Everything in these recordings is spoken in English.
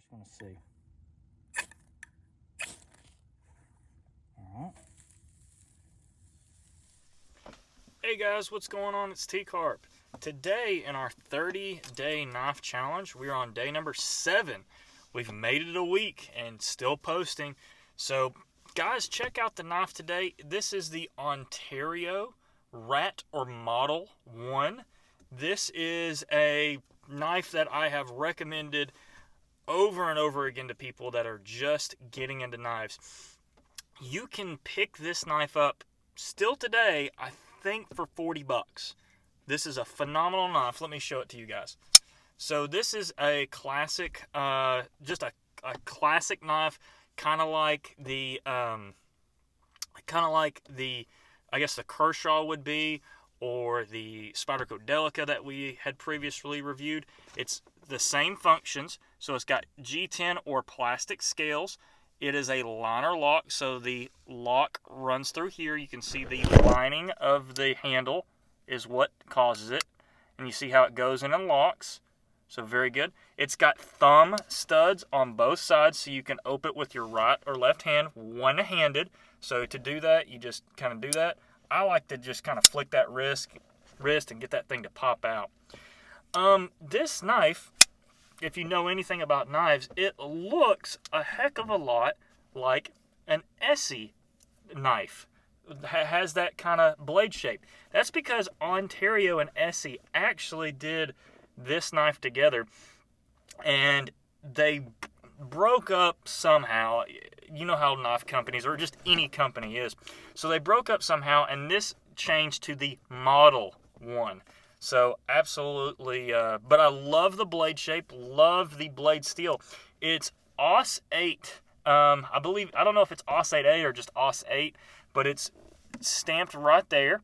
Just want to see. All right. Hey guys, what's going on? It's T-Carp. Today in our 30-day knife challenge, we're on day number 7. We've made it a week and still posting. So guys, check out the knife today. This is the Ontario Rat or Model 1. This is a knife that I have recommended over and over again to people that are just getting into knives. You can pick this knife up still today, I think, for $40. This is a phenomenal knife. Let me show it to you guys. So this is a classic, just a classic knife, kind of like the, I guess the Kershaw would be, or the Spyderco Delica that we had previously reviewed. It's the same functions. So it's got G10 or plastic scales. It is a liner lock, so the lock runs through here. You can see the lining of the handle is what causes it. And you see how it goes in and locks. So very good. It's got thumb studs on both sides, so you can open it with your right or left hand, one-handed. So to do that, you just kind of do that. I like to just kind of flick that wrist and get that thing to pop out. This knife, if you know anything about knives, it looks a heck of a lot like an Essie knife. It has that kind of blade shape. That's because Ontario and Essie actually did this knife together, and they broke up somehow. You know how knife companies, or just any company is. So they broke up somehow, and this changed to the Model 1. So absolutely, but I love the blade shape, love the blade steel. It's AUS 8. I don't know if it's AUS 8A or just AUS 8, but it's stamped right there.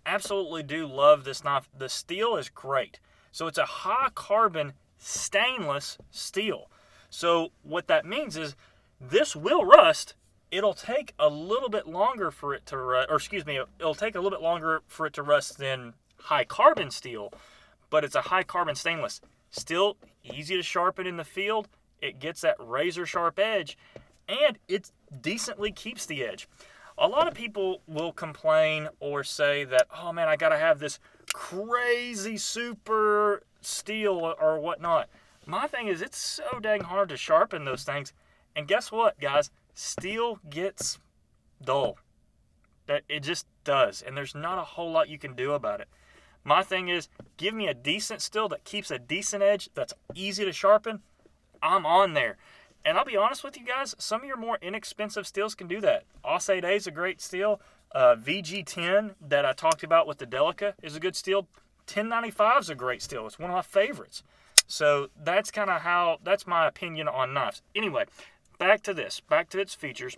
Absolutely do love this knife. The steel is great. So it's a high carbon stainless steel. So what that means is this will rust. It'll take a little bit longer for it to rust, it'll take a little bit longer for it to rust than high carbon steel, but it's a high carbon stainless. Still easy to sharpen in the field. It gets that razor sharp edge, and it decently keeps the edge. A lot of people will complain or say that, oh man, I gotta have this crazy super steel or whatnot. My thing is, it's so dang hard to sharpen those things. And guess what, guys? Steel gets dull. That it just does. And there's not a whole lot you can do about it. My thing is, give me a decent steel that keeps a decent edge, that's easy to sharpen. I'm on there. And I'll be honest with you guys, some of your more inexpensive steels can do that. AUS 8A is a great steel. VG10 that I talked about with the Delica is a good steel. 1095 is a great steel. It's one of my favorites. So that's my opinion on knives. Anyway, back to its features.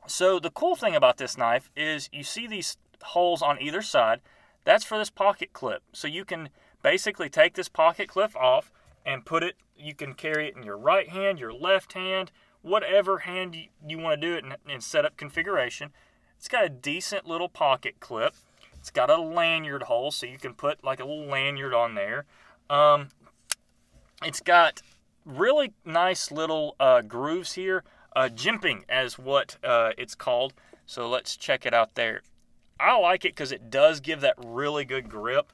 So the cool thing about this knife is you see these holes on either side. That's for this pocket clip. So you can basically take this pocket clip off and you can carry it in your right hand, your left hand, whatever hand you want to do it in setup configuration. It's got a decent little pocket clip. It's got a lanyard hole, so you can put like a little lanyard on there. It's got really nice little grooves here. Jimping as what it's called. So let's check it out there. I like it because it does give that really good grip.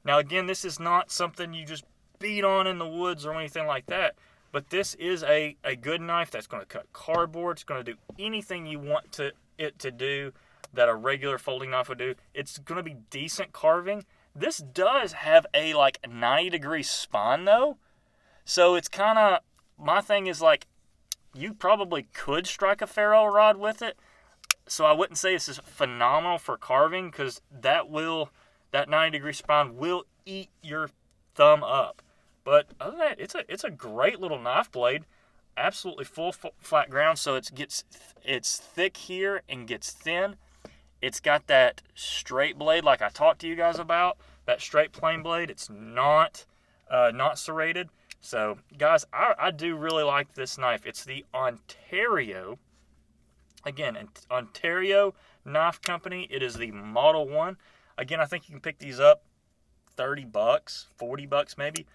Now again, this is not something you just beat on in the woods or anything like that. But this is a good knife that's going to cut cardboard. It's going to do anything you want it to do that a regular folding knife would do. It's going to be decent carving. This does have a 90-degree spine though. So it's kind of, my thing is you probably could strike a ferrule rod with it. So I wouldn't say this is phenomenal for carving, because that 90-degree spine will eat your thumb up. But other than that, it's a great little knife blade. Absolutely full flat ground, so it's thick here and gets thin. It's got that straight blade like I talked to you guys about. That straight plain blade. It's not serrated. So, guys, I do really like this knife. It's the Ontario, again, Ontario Knife Company. It is the Model 1. Again, I think you can pick these up $30, $40 maybe.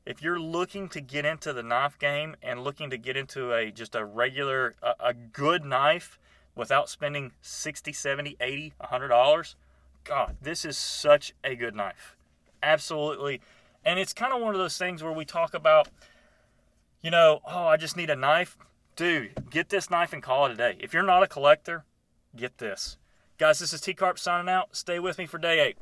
if you're looking to get into the knife game and looking to get into just a regular, a good knife without spending $60, $70, $80, $100, God, this is such a good knife. Absolutely. And it's kind of one of those things where we talk about, oh, I just need a knife. Dude, get this knife and call it a day. If you're not a collector, get this. Guys, this is T-Carp signing out. Stay with me for day 8.